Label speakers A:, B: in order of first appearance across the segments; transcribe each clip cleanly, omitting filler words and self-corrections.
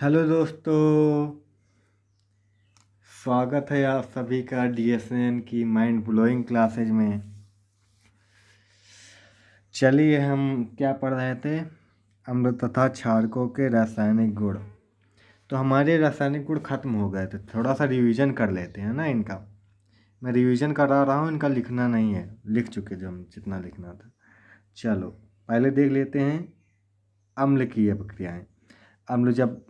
A: Hello दोस्तों, स्वागत है आप सभी का डीएसएन की माइंड ब्लोइंग क्लासेज में। चलिए, हम क्या पढ़ रहे थे? अम्ल तथा क्षारकों के रासायनिक गुण। तो हमारे रासायनिक गुण खत्म हो गए थे, थोड़ा सा रिवीजन कर लेते हैं ना इनका। मैं रिवीजन करा रहा हूँ, इनका लिखना नहीं है, लिख चुके जो हम जितना लिखना था। चलो पहले देख लेते हैं अम्ल की अपक्रियाएँ। अम्ल जब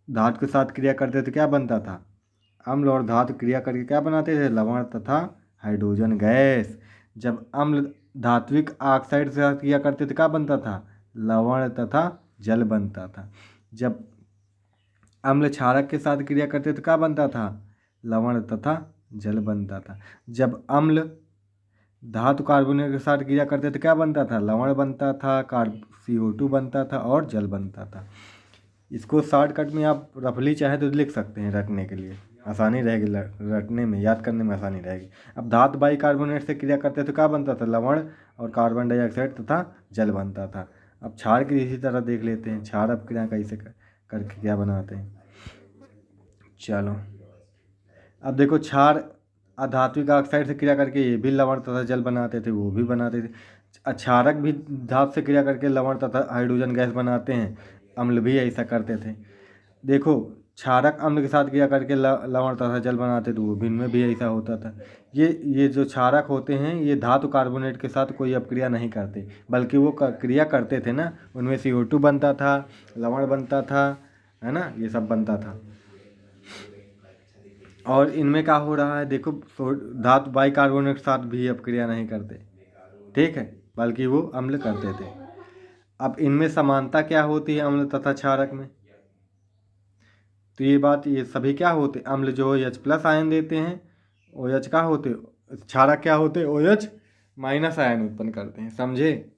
A: धातु के साथ क्रिया करते तो क्या बनता था? अम्ल और धातु क्रिया करके क्या बनाते थे? लवण तथा हाइड्रोजन गैस। जब अम्ल धात्विक ऑक्साइड के साथ क्रिया करते तो क्या बनता था? लवण तथा जल बनता था। जब अम्ल क्षारक के साथ क्रिया करते तो क्या बनता था? लवण तथा जल बनता था। जब अम्ल धातु कार्बोनेट के साथ क्रिया करते तो क्या बनता था? लवण बनता था, CO2 बनता था और जल बनता था। इसको शॉर्टकट में आप रफली चाहे तो लिख सकते हैं, रटने के लिए आसानी रहेगी, रटने में याद करने में आसानी रहेगी। अब धातु बाइकार्बोनेट से क्रिया करते तो क्या बनता था? लवण और कार्बन डाइऑक्साइड तथा जल बनता था। अब क्षार की इसी तरह देख लेते हैं, क्षार अपक्रिया कैसे करके क्या बनाते हैं। चलो अब देखो, क्षार अधात्विक ऑक्साइड से क्रिया करके ये भी लवण तथा जल बनाते थे, वो भी बनाते थे। क्षारक भी धातु से क्रिया करके लवण तथा हाइड्रोजन गैस बनाते हैं, अम्ल भी ऐसा करते थे। देखो, क्षारक अम्ल के साथ क्रिया करके लवण तथा जल बनाते थे, वो भी इनमें भी ऐसा होता था। ये जो क्षारक होते हैं ये धातु कार्बोनेट के साथ कोई अपक्रिया नहीं करते, बल्कि वो क्रिया करते थे ना, उनमें CO2 बनता था, लवण बनता था, है ना, ये सब बनता था। और इनमें क्या हो रहा है? देखो, धातु बाइकार्बोनेट के साथ भी अपक्रिया नहीं करते, ठीक है, बल्कि वो अम्ल करते थे। अब इनमें समानता क्या होती है अम्ल तथा क्षारक में? तो ये बात, ये सभी क्या होते? अम्ल जो OH+ आयन देते हैं, OH क्या होते? क्षारक क्या होते? OH- आयन उत्पन्न करते हैं, समझे?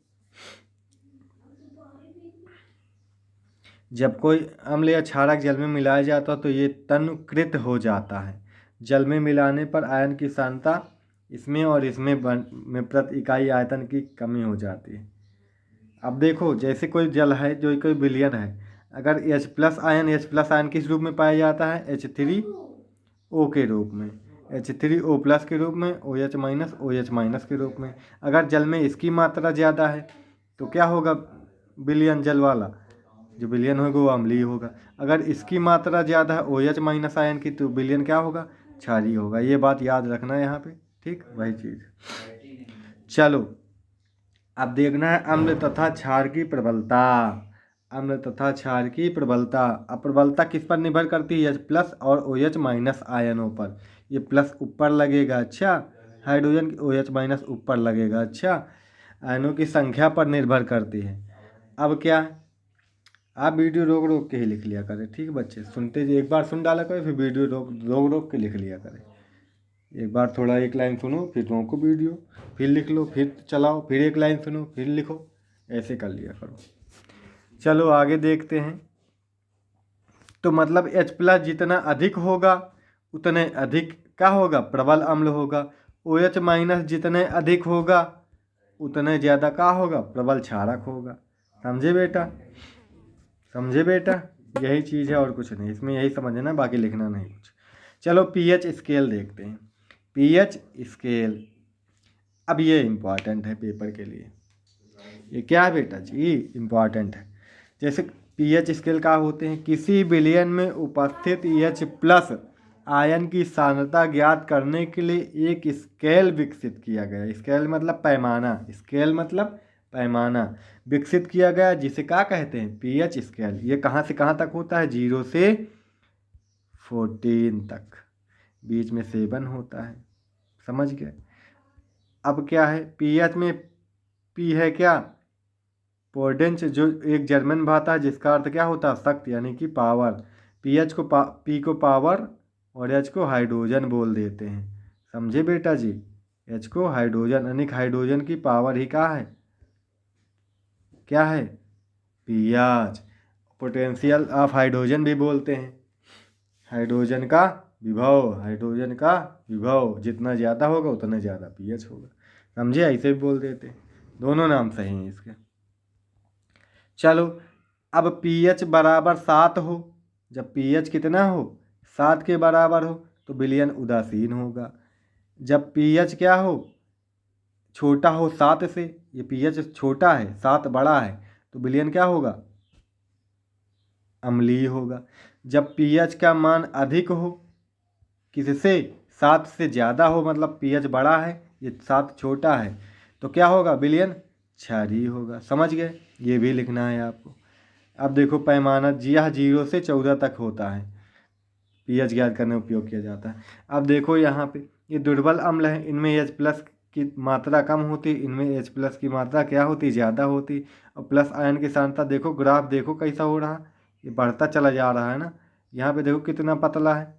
A: जब कोई अम्ल या क्षारक जल में मिलाया जाता है तो ये तनुकृत हो जाता है। जल में मिलाने पर आयन की सांद्रता इसमें और इसमें में प्रति इकाई आयतन की कमी हो जाती है। अब देखो, जैसे कोई जल है जो कोई विलयन है, अगर H+ आयन किस रूप में पाया जाता है? H3O के रूप में, H3O+ के रूप में, OH- के रूप में। अगर जल में इसकी मात्रा ज़्यादा है तो क्या होगा? विलयन जल वाला जो विलयन होगा वो अम्लीय होगा। अगर इसकी मात्रा ज़्यादा है OH- आयन की तो विलयन क्या होगा? क्षारीय होगा। ये बात याद रखना है यहाँ पे, ठीक, वही चीज़। चलो अब देखना है अम्ल तथा क्षार की प्रबलता। अम्ल तथा क्षार की प्रबलता। अब प्रबलता किस पर निर्भर करती है? H+ और OH- आयनों पर। ये प्लस ऊपर लगेगा, अच्छा, हाइड्रोजन की OH- ऊपर लगेगा, अच्छा, आयनों की संख्या पर निर्भर करती है। अब क्या, आप वीडियो रोक रोक के ही लिख लिया करें, ठीक बच्चे, सुनते एक बार सुन डाला करें, फिर वीडियो रोक रोक रोक के लिख लिया करें। एक बार थोड़ा एक लाइन सुनो, फिर रोको वीडियो, फिर लिख लो, फिर चलाओ, फिर एक लाइन सुनो, फिर लिखो, ऐसे कर लिया करो। चलो आगे देखते हैं। तो मतलब H+ जितना अधिक होगा उतने अधिक क्या होगा? प्रबल अम्ल होगा। OH- जितने अधिक होगा उतने ज़्यादा क्या होगा? प्रबल क्षारक होगा। समझे बेटा? समझे बेटा? यही चीज़ है और कुछ नहीं, इसमें यही समझना, बाकी लिखना नहीं कुछ। चलो pH स्केल देखते हैं। pH स्केल, अब ये इम्पॉर्टेंट है पेपर के लिए। ये क्या है बेटा जी? इम्पॉर्टेंट है। जैसे pH स्केल क्या होते हैं? किसी विलयन में उपस्थित H+ आयन की सांद्रता ज्ञात करने के लिए एक स्केल विकसित किया गया। स्केल मतलब पैमाना, स्केल मतलब पैमाना विकसित किया गया, जिसे क्या कहते हैं? pH scale. ये कहाँ से कहाँ तक होता है? 0 से 14 तक, बीच में 7 होता है, समझ गए? अब क्या है pH में? P है क्या? पोर्डेंच, जो एक जर्मन भाषा है जिसका अर्थ क्या होता है? शक्ति, यानी कि पावर। पीएच को पी को पावर और एच को हाइड्रोजन बोल देते हैं, समझे बेटा जी? एच को हाइड्रोजन, यानी हाइड्रोजन की पावर ही क्या है? पीएच। पोटेंशियल ऑफ हाइड्रोजन भी बोलते हैं। हाइड्रोजन का विभव, हाइड्रोजन का विभव जितना ज़्यादा होगा उतना ज़्यादा पीएच होगा, समझे? ऐसे भी बोल देते हैं, दोनों नाम सही हैं इसके। चलो अब pH = 7 हो जब pH कितना हो 7 के बराबर हो तो विलयन उदासीन होगा। जब pH क्या हो छोटा हो 7 से, ये pH छोटा है 7 बड़ा है तो विलयन क्या होगा अम्लीय होगा। जब pH का मान अधिक हो किससे 7 से ज़्यादा हो, मतलब pH बड़ा है ये 7 छोटा है तो क्या होगा विलयन क्षारीय होगा। समझ गए, ये भी लिखना है आपको। अब देखो पैमाना यह 0 से 14 तक होता है, pH ज्ञात करने उपयोग किया जाता है। अब देखो यहाँ पे ये दुर्बल अम्ल है, इनमें H+ की मात्रा कम होती, इनमें H+ की मात्रा क्या होती ज़्यादा होती। और प्लस आयन की सांद्रता देखो, ग्राफ देखो कैसा हो रहा है, ये बढ़ता चला जा रहा है ना। यहाँ पे देखो कितना पतला है,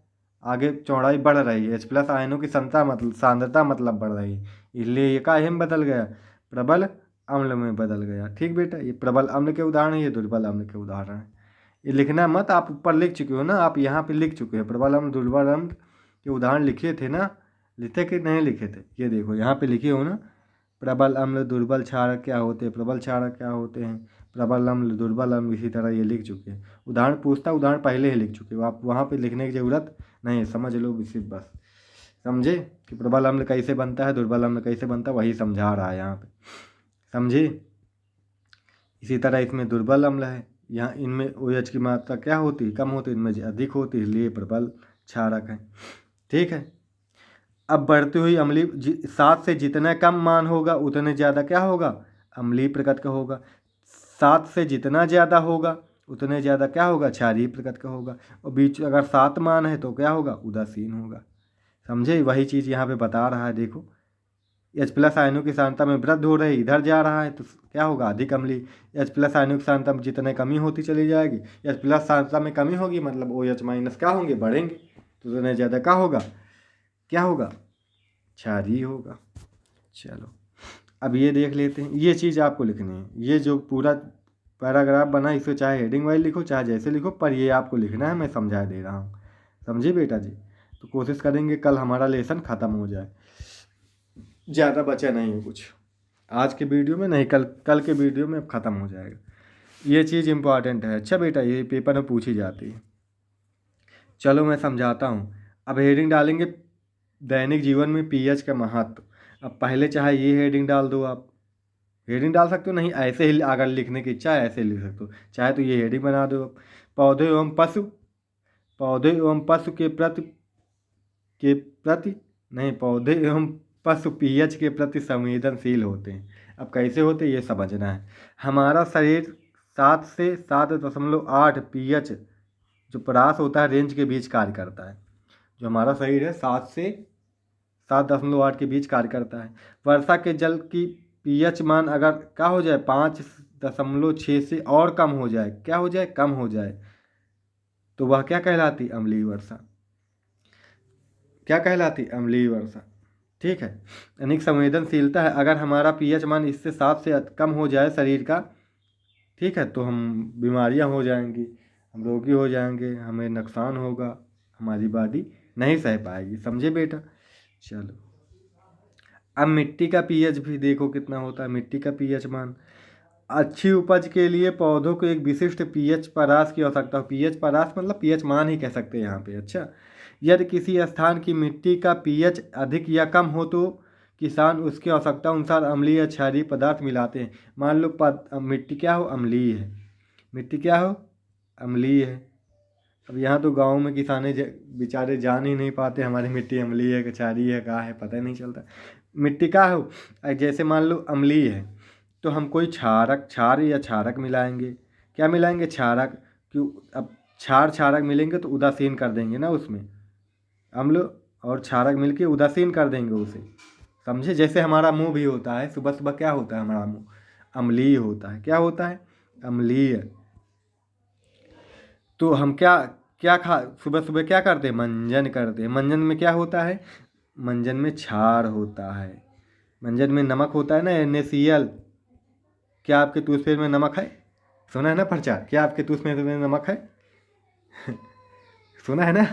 A: आगे चौड़ाई बढ़ रही है। H+ आयनों की सांद्रता मतलब बढ़ रही है, इसलिए ये का एम बदल गया, प्रबल अम्ल में बदल गया। ठीक बेटा, ये प्रबल अम्ल के उदाहरण है, ये दुर्बल अम्ल के उदाहरण है। ये लिखना मत, आप ऊपर लिख चुके हो ना, आप यहाँ पे लिख चुके हैं प्रबल अम्ल दुर्बल अम्ल के उदाहरण लिखे थे ना, लिखे कि नहीं लिखे थे, ये देखो यहाँ पे लिखे हो ना। प्रबल अम्ल दुर्बल क्षारक क्या होते हैं, प्रबल क्षारक क्या होते हैं, प्रबल अम्ल दुर्बल अम्ल, इसी तरह ये लिख चुके हैं। उदाहरण पूछता उदाहरण पहले ही लिख चुके हो आप, वहाँ पे लिखने की ज़रूरत नहीं है, समझ लो सिर्फ बस। समझे कि प्रबल अम्ल कैसे बनता है, दुर्बल अम्ल कैसे बनता है, वही समझा रहा है यहाँ पे, समझे। इसी तरह इसमें दुर्बल अम्ल है, यहाँ इनमें OH की मात्रा क्या होती कम होती, इनमें अधिक होती, इसलिए प्रबल क्षारक है। ठीक है। अब बढ़ती हुई अम्लीय 7 से जितना कम मान होगा उतने ज़्यादा क्या होगा अम्लीय प्रकृति का होगा। 7 से जितना ज़्यादा होगा उतने ज़्यादा क्या होगा क्षारीय प्रकृति का होगा। और बीच अगर 7 मान है तो क्या होगा उदासीन होगा। समझे, वही चीज़ यहाँ पे बता रहा है। देखो H+ आयनों की सांद्रता में वृद्धि हो रही, इधर जा रहा है तो क्या होगा अधिक अम्लीय। H+ आयनों की सांद्रता में जितने कमी होती चली जाएगी, H+ सांद्रता में कमी होगी मतलब OH- क्या होंगे बढ़ेंगे, तो उतने ज़्यादा क्या होगा क्षारीय होगा। चलो अब ये देख लेते हैं, ये चीज़ आपको लिखनी है। ये जो पूरा पैराग्राफ बना इसे चाहे हेडिंग वाइज लिखो चाहे जैसे लिखो, पर ये आपको लिखना है, मैं समझा दे रहा हूँ। समझे बेटा जी, तो कोशिश करेंगे कल हमारा लेसन ख़त्म हो जाए, ज़्यादा बचा नहीं है कुछ आज के वीडियो में, नहीं कल के वीडियो में ख़त्म हो जाएगा। ये चीज़ इम्पॉर्टेंट है। अच्छा बेटा, ये पेपर में पूछी जाती है। चलो मैं समझाता हूँ। अब हेडिंग डालेंगे दैनिक जीवन में pH का महत्व। अब पहले चाहे ये हेडिंग डाल दो, आप हेडिंग डाल सकते हो, नहीं ऐसे ही अगर लिखने की इच्छा है ऐसे लिख सकते हो, चाहे तो ये हेडिंग बना दो। पौधे एवं पशु पौधे एवं पशु pH के प्रति संवेदनशील होते हैं। अब कैसे होते हैं ये समझना है। हमारा शरीर 7 से 7.8 pH जो परास होता है रेंज के बीच कार्य करता है। जो हमारा शरीर है 7 से 7.8 के बीच कार्य करता है। वर्षा के जल की pH मान अगर क्या हो जाए 5.6 से और कम हो जाए, क्या हो जाए कम हो जाए, तो वह क्या कहलाती अम्लीय वर्षा, क्या कहलाती अम्लीय वर्षा। ठीक है। अनेक संवेदनशीलता है, अगर हमारा pH मान इससे 7 से कम हो जाए शरीर का, ठीक है, तो हम बीमारियां हो जाएंगी, हम रोगी हो जाएंगे, हमें नुकसान होगा, हमारी बॉडी नहीं सह पाएगी। समझे बेटा। चलो अब मिट्टी का pH भी देखो कितना होता है। मिट्टी का pH मान अच्छी उपज के लिए पौधों को एक विशिष्ट pH परास की आवश्यकता हो। pH परास मतलब pH मान ही कह सकते हैं यहाँ पे। अच्छा, यदि किसी स्थान की मिट्टी का pH अधिक या कम हो तो किसान उसकी आवश्यकता अनुसार अम्लीय या क्षारीय पदार्थ मिलाते हैं। मान लो मिट्टी क्या हो अम्लीय है, मिट्टी क्या हो अम्लीय है। अब यहाँ तो गांव में किसाने बेचारे जान ही नहीं पाते हमारी मिट्टी अम्लीय है कि क्षारीय है, क्या है पता ही नहीं चलता। मिट्टी क्या हो जैसे मान लो अम्लीय है तो हम कोई क्षार या क्षारक मिलाएंगे। क्या मिलाएंगे क्षारक, क्यों अब क्षारक मिलेंगे तो उदासीन कर देंगे ना उसमें, अम्ल और क्षारक मिलके उदासीन कर देंगे उसे। समझे, जैसे हमारा मुंह भी होता है, सुबह सुबह क्या होता है हमारा मुंह अम्लीय होता है। क्या होता है अम्लीय। तो हम क्या क्या खा सुबह सुबह क्या करते हैं मंजन करते हैं। मंजन में क्या होता है, मंजन में क्षार होता है, मंजन में नमक होता है ना NaCl। क्या आपके टूथपेस्ट में नमक है, सुना है ना प्रचार, क्या आपके टूथपेस्ट में नमक है सुना है ना।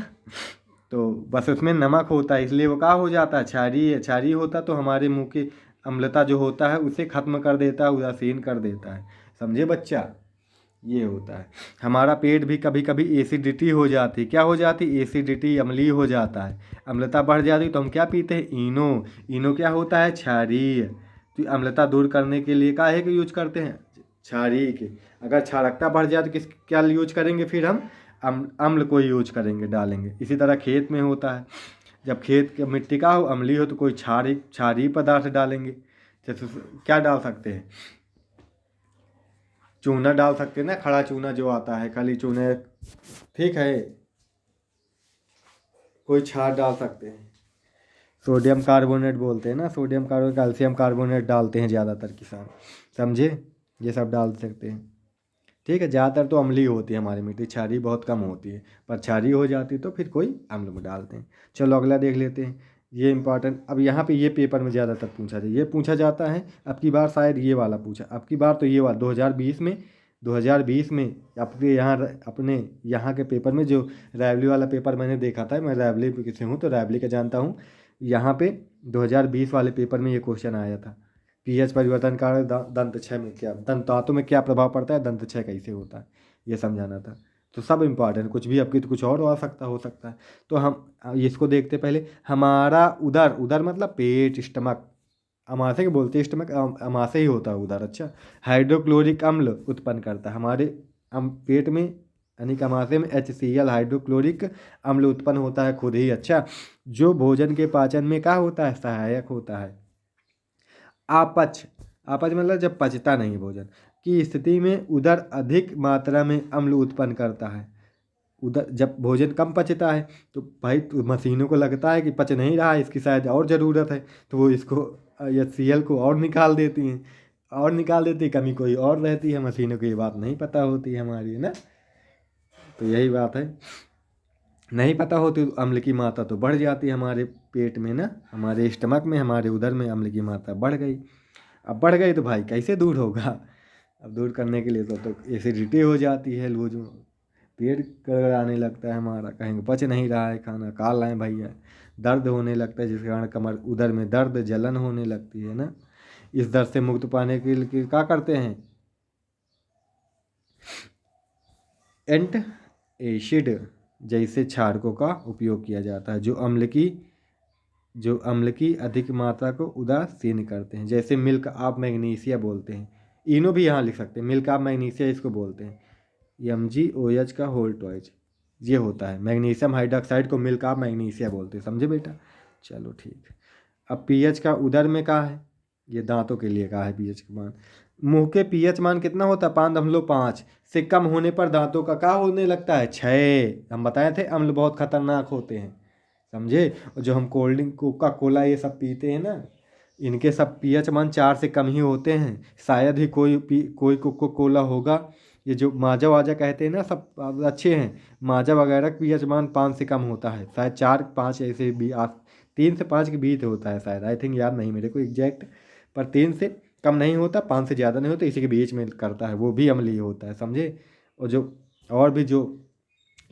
A: तो बस उसमें नमक होता है, इसलिए वो क्या हो जाता है क्षारीय होता, तो हमारे मुंह की अम्लता जो होता है उसे खत्म कर देता है, उदासीन कर देता है। समझे बच्चा। ये होता है। हमारा पेट भी कभी कभी एसिडिटी हो जाती, क्या हो जाती, एसिडिटी, अम्लीय हो जाता है। अम्लता बढ़ जाती तो हम क्या पीते हैं, इनो। इनो क्या होता है, क्षारीय। तो अम्लता दूर करने के लिए काहे के यूज करते हैं, क्षारीय के। अगर क्षारकता बढ़ जाए तो किस क्या यूज करेंगे फिर हम, अम्ल को यूज करेंगे, डालेंगे। इसी तरह खेत में होता है, जब खेत की मिट्टी का हो, अम्लीय हो, तो कोई क्षारीय क्षारीय पदार्थ डालेंगे। जैसे क्या डाल सकते हैं, चूना डाल सकते हैं ना, खड़ा चूना जो आता है, खाली चूने, ठीक है, कोई छाछ डाल सकते हैं। सोडियम कार्बोनेट बोलते हैं ना, सोडियम कार्बोनेट, कैल्शियम कार्बोनेट डालते हैं ज़्यादातर किसान, समझे। ये सब डाल सकते हैं, ठीक है। ज़्यादातर तो अम्लीय होती है हमारी मिट्टी, क्षारीय बहुत कम होती है। पर क्षारीय हो जाती तो फिर कोई अम्ल में डालते हैं। चलो अगला देख लेते हैं। ये इंपॉर्टेंट, अब यहाँ पे ये पेपर में ज़्यादातर पूछा जाए, ये पूछा जाता है। अब की बार शायद ये वाला पूछा, अब की बार तो ये वाला 2020 में अपने यहाँ के पेपर में, जो रैवली वाला पेपर मैंने देखा था, मैं रैवली से हूँ तो रैवली का जानता हूँ। यहाँ पे 2020 वाले पेपर में ये क्वेश्चन आया था, पीएच परिवर्तन का दंत क्षय में क्या, दंत दांतों में क्या प्रभाव पड़ता है, दंत क्षय कैसे होता है, ये समझाना था। तो सब इम्पॉर्टेंट, कुछ भी आपकी तो कुछ और आ सकता हो सकता है। तो हम इसको देखते पहले। हमारा उदर, उदर मतलब पेट, स्टमक, अमाशय के बोलते हैं स्टमक, अमाशय ही होता है उदर। अच्छा, हाइड्रोक्लोरिक अम्ल उत्पन्न करता है हमारे पेट में, यानी कि अमाशय में HCl हाइड्रोक्लोरिक अम्ल उत्पन्न होता है खुद ही। अच्छा, जो भोजन के पाचन में क्या होता है, सहायक होता है। आपच, आपच मतलब जब पचता नहीं भोजन की स्थिति में उदर अधिक मात्रा में अम्ल उत्पन्न करता है। उधर जब भोजन कम पचता है तो भाई तो मशीनों को लगता है कि पच नहीं रहा है, इसकी शायद और ज़रूरत है, तो वो इसको HCl को और निकाल देती हैं, और निकाल देती है, कमी कोई और रहती है, मशीनों को ये बात नहीं पता होती है हमारी, है ना। तो यही बात है, नहीं पता होती तो अम्ल की मात्रा तो बढ़ जाती है हमारे पेट में ना, हमारे स्टमक में, हमारे उदर में अम्ल की मात्रा बढ़ गई। अब बढ़ गई तो भाई कैसे दूर होगा, अब दूर करने के लिए तो एसिडिटी हो जाती है, लूज, पेट गड़गड़ाने लगता है हमारा, कहीं पच नहीं रहा है खाना, काल आए भैया, दर्द होने लगता है, जिसके कारण कमर उदर में दर्द, जलन होने लगती है ना। इस दर्द से मुक्त पाने के लिए क्या करते हैं, एंट एसिड जैसे क्षारकों का उपयोग किया जाता है, जो अम्ल की अधिक मात्रा को उदासीन करते हैं। जैसे मिल्क ऑफ मैग्नीशिया बोलते हैं, इनो भी यहाँ लिख सकते हैं, मिल्क ऑफ मैग्नीशिया इसको बोलते हैं, MgOH का होल टॉइज, ये होता है। मैग्नीशियम हाइड्रोक्साइड को मिल्क ऑफ मैग्नीशिया बोलते हैं, समझे बेटा। चलो ठीक है। अब पीएच का उदर में कहा है, ये दांतों के लिए कहा है पीएच का मान। मुंह के पीएच मान कितना होता है, 5.5 से कम होने पर दांतों का क्या होने लगता है, क्षय। हम बताए थे अम्ल बहुत खतरनाक होते हैं, समझे। और जो हम कोल्ड ड्रिंक, कोका कोला ये सब पीते हैं ना, इनके सब पीएच मान 4 से कम ही होते हैं। शायद ही कोई कोका कोला होगा, ये जो माजा वाजा कहते हैं ना, सब अच्छे हैं। माजा वगैरह का पीएच मान 5 से कम होता है, शायद 4-5 ऐसे भी 3 से 5 के बीच होता है शायद, आई थिंक, याद नहीं मेरे को एग्जैक्ट। पर 3 से कम नहीं होता, 5 से ज़्यादा नहीं होता, इसी के बीच में करता है, वो भी अम्लीय होता है, समझे। और भी जो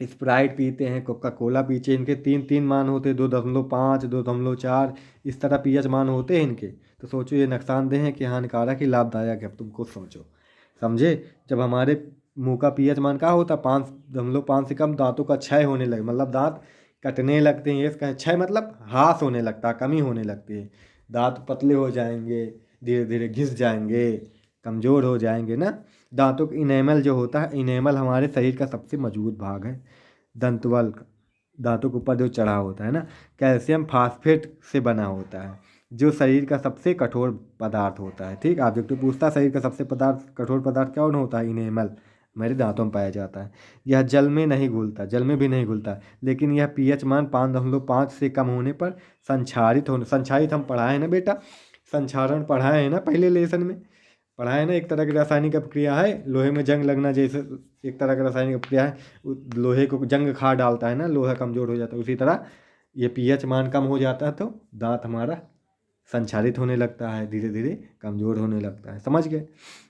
A: स्प्राइट पीते हैं, कोका कोला पीते हैं, इनके 3-3 मान होते हैं, 2.5, 2.4, इस तरह पीएच मान होते हैं इनके। तो सोचो ये नुकसानदेह है कि हानिकारक ही लाभदायक है, अब तुम खुद सोचो, समझे। जब हमारे मुंह का पीएच मान क्या होता है, 5 से कम, दांतों का क्षय होने लगे, मतलब दांत कटने लगते हैं। ये इसका क्षय मतलब ह्रास होने लगता है, कमी होने लगती है, दांत पतले हो जाएंगे, धीरे धीरे घिस जाएंगे, कमज़ोर हो जाएंगे ना। दांतों का इनेमल जो होता है, इनेमल हमारे शरीर का सबसे मजबूत भाग है, दंतवल का, दांतों के ऊपर जो चढ़ा होता है ना, कैल्शियम फास्फेट से बना होता है, जो शरीर का सबसे कठोर पदार्थ होता है। ठीक, ऑब्जेक्टिव पूछता है शरीर का सबसे कठोर पदार्थ कौन होता है, इनेमल मेरे दांतों में पाया जाता है। यह जल में नहीं घुलता, जल में भी नहीं घुलता, लेकिन यह पीएच मान 5.5 से कम होने पर संक्षारित हम पढ़ाए हैं ना बेटा, संक्षारण पढ़ाए हैं ना पहले लेसन में, पढ़ा है ना, एक तरह की रासायनिक अपक्रिया है, लोहे में जंग लगना जैसे एक तरह का रासायनिक अपक्रिया है, लोहे को जंग खा डालता है ना, लोहा कमज़ोर हो जाता है, उसी तरह ये पीएच मान कम हो जाता है तो दांत हमारा संक्षारित होने लगता है, धीरे धीरे कमज़ोर होने लगता है, समझ गए।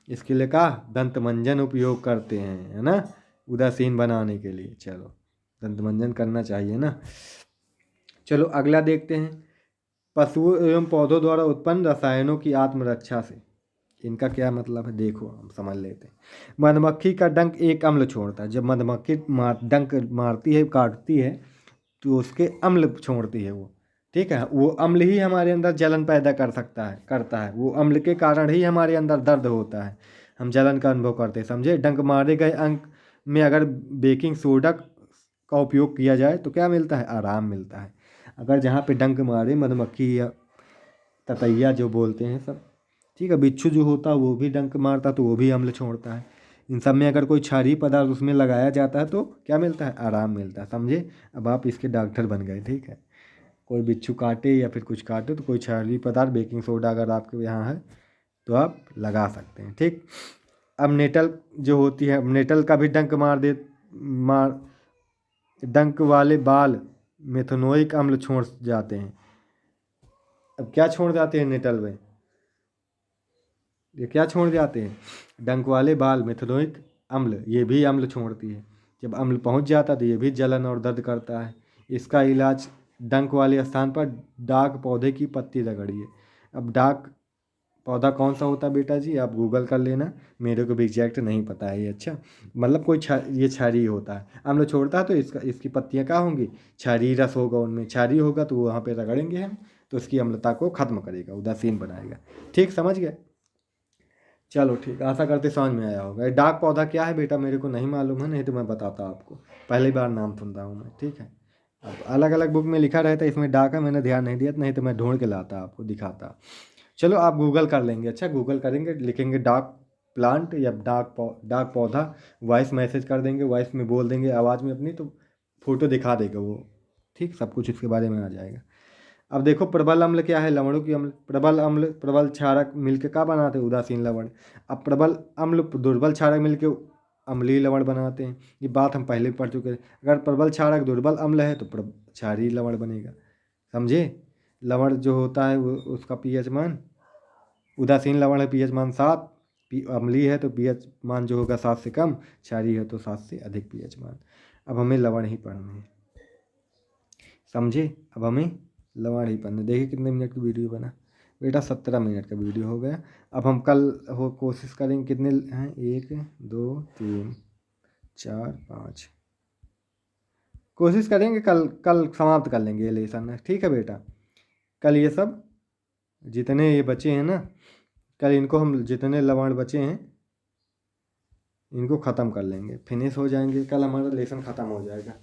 A: इसके लिए का दंत मंजन उपयोग करते हैं, है ना, उदासीन बनाने के लिए। चलो दंत मंजन करना चाहिए ना। चलो अगला देखते हैं, पशुओं एवं पौधों द्वारा उत्पन्न रसायनों की आत्मरक्षा से इनका क्या मतलब है देखो हम समझ लेते हैं। मधुमक्खी का डंक एक अम्ल छोड़ता है। जब मधुमक्खी डंक मारती है, काटती है, तो उसके अम्ल छोड़ती है वो। ठीक है, वो अम्ल ही हमारे अंदर जलन पैदा करता है। वो अम्ल के कारण ही हमारे अंदर दर्द होता है, हम जलन का अनुभव करते हैं। समझे? डंक मारे गए अंक में अगर बेकिंग सोडा का उपयोग किया जाए तो क्या मिलता है? आराम मिलता है। अगर जहाँ पे डंक मारे मधुमक्खी या ततैया जो बोलते हैं सब, ठीक है, बिच्छू जो होता है वो भी डंक मारता तो वो भी अम्ल छोड़ता है। इन सब में अगर कोई क्षारीय पदार्थ उसमें लगाया जाता है तो क्या मिलता है? आराम मिलता है। समझे? अब आप इसके डॉक्टर बन गए। ठीक है, कोई बिच्छू काटे या फिर कुछ काटे तो कोई क्षारीय पदार्थ बेकिंग सोडा अगर आपके यहाँ है तो आप लगा सकते हैं। ठीक, अब नेटल जो होती है, नेटल का भी मार डंक वाले बाल मेथनोइक अम्ल छोड़ जाते हैं। अब क्या छोड़ जाते हैं नेटल में? ये क्या छोड़ जाते हैं? डंक वाले बाल मेथनोइक अम्ल, ये भी अम्ल छोड़ती है। जब अम्ल पहुंच जाता है तो ये भी जलन और दर्द करता है। इसका इलाज डंक वाले स्थान पर डाक पौधे की पत्ती रगड़िए। अब डाक पौधा कौन सा होता है बेटा जी, आप गूगल कर लेना, मेरे को भी एग्जैक्ट नहीं पता है ये। अच्छा, मतलब कोई ये क्षारीय होता है, अम्ल छोड़ता है तो इसकी पत्तियाँ क्या होंगी? क्षारीय रस होगा उनमें, क्षारीय होगा तो वहाँ पे रगड़ेंगे हम तो उसकी अम्लता को खत्म करेगा, उदासीन बनाएगा। ठीक, समझ गए? चलो ठीक, आशा करते समझ में आया होगा। डाक पौधा क्या है बेटा मेरे को नहीं मालूम है, नहीं तो मैं बताता आपको, पहली बार नाम सुन रहा हूँ मैं। ठीक है, अब अलग अलग बुक में लिखा रहता है, इसमें डाक है, मैंने ध्यान नहीं दिया, नहीं तो मैं ढूंढ के लाता आपको दिखाता। चलो आप गूगल कर लेंगे। अच्छा, गूगल करेंगे, लिखेंगे डाक प्लांट या डाक पौधा, वॉइस मैसेज कर देंगे, वॉइस में बोल देंगे आवाज़ में अपनी, तो फोटो दिखा देगा वो। ठीक, सब कुछ इसके बारे में आ जाएगा। अब देखो प्रबल अम्ल क्या है? लवणों की अम्ल। प्रबल अम्ल प्रबल क्षारक मिलके क्या बनाते हैं? उदासीन लवण। अब प्रबल अम्ल दुर्बल क्षारक मिलके अम्लीय लवण बनाते हैं। ये बात हम पहले पढ़ चुके हैं। अगर प्रबल क्षारक दुर्बल अम्ल है तो क्षारीय लवण बनेगा। समझे? लवण जो होता है वो उसका पीएच मान, उदासीन लवण है पीएच मान 7, अम्लीय है तो पीएच मान जो होगा 7 से कम, क्षारीय है तो 7 से अधिक पीएच मान। अब हमें लवण ही पढ़ने हैं। समझे? अब हमें लवण ही पढ़ने। देखिए कितने मिनट की वीडियो बना बेटा, 17 मिनट का वीडियो हो गया। अब हम कल कोशिश करेंगे, कितने हैं? 1 2 3 4 5, कोशिश करेंगे कल कल समाप्त कर लेंगे ये लेसन। ठीक है बेटा, कल ये सब जितने ये बचे हैं ना, कल इनको हम जितने लवण बचे हैं इनको ख़त्म कर लेंगे, फिनिश हो जाएंगे, कल हमारा लेसन ख़त्म हो जाएगा।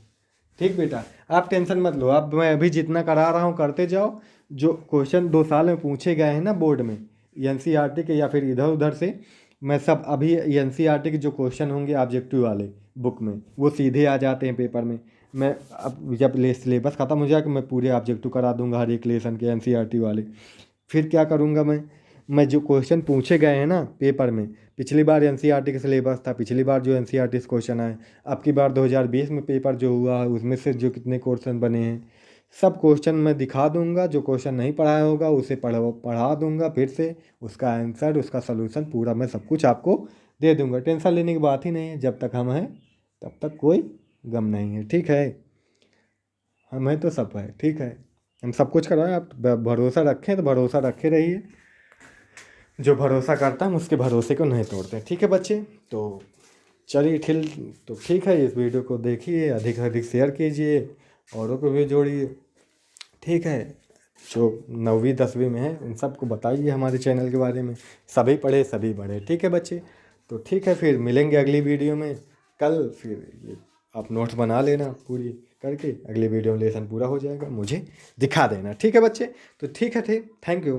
A: ठीक बेटा, आप टेंशन मत लो। अब मैं अभी जितना करा रहा हूँ करते जाओ। जो क्वेश्चन 2 साल में पूछे गए हैं ना बोर्ड में एनसीईआरटी के या फिर इधर उधर से, मैं सब अभी एनसीईआरटी के जो क्वेश्चन होंगे ऑब्जेक्टिव वाले बुक में वो सीधे आ जाते हैं पेपर में। मैं अब जब सिलेबस ख़त्म हो जाएगा मैं पूरे ऑब्जेक्टिव करा दूंगा हर एक लेसन के एनसीईआरटी वाले। फिर क्या करूँगा मैं जो क्वेश्चन पूछे गए हैं ना पेपर में, पिछली बार एनसीईआरटी का सिलेबस था, पिछली बार जो एनसीईआरटी से क्वेश्चन आए, अब की बार 2020 में पेपर जो हुआ है उसमें से जो कितने क्वेश्चन बने हैं सब क्वेश्चन मैं दिखा दूंगा। जो क्वेश्चन नहीं पढ़ाया होगा उसे पढ़ा दूंगा फिर से, उसका आंसर उसका सलूशन पूरा मैं सब कुछ आपको दे दूंगा। टेंशन लेने की बात ही नहीं है, जब तक हम हैं तब तक कोई गम नहीं है। ठीक है, हमें तो सब है। ठीक है, हम सब कुछ करवाएं, आप भरोसा रखें तो भरोसा रखे रहिए। जो भरोसा करता है हम उसके भरोसे को नहीं तोड़ते। ठीक है बच्चे, तो चलिए ठीक है, इस वीडियो को देखिए, अधिक से अधिक शेयर कीजिए, औरों को भी जोड़िए। ठीक है, जो 9वीं 10वीं में है उन सबको बताइए हमारे चैनल के बारे में, सभी पढ़े सभी बढ़े। ठीक है बच्चे, तो ठीक है, फिर मिलेंगे अगली वीडियो में कल। फिर ये आप नोट्स बना लेना पूरी करके, अगली वीडियो में लेसन पूरा हो जाएगा, मुझे दिखा देना। ठीक है बच्चे, तो ठीक है, थैंक यू।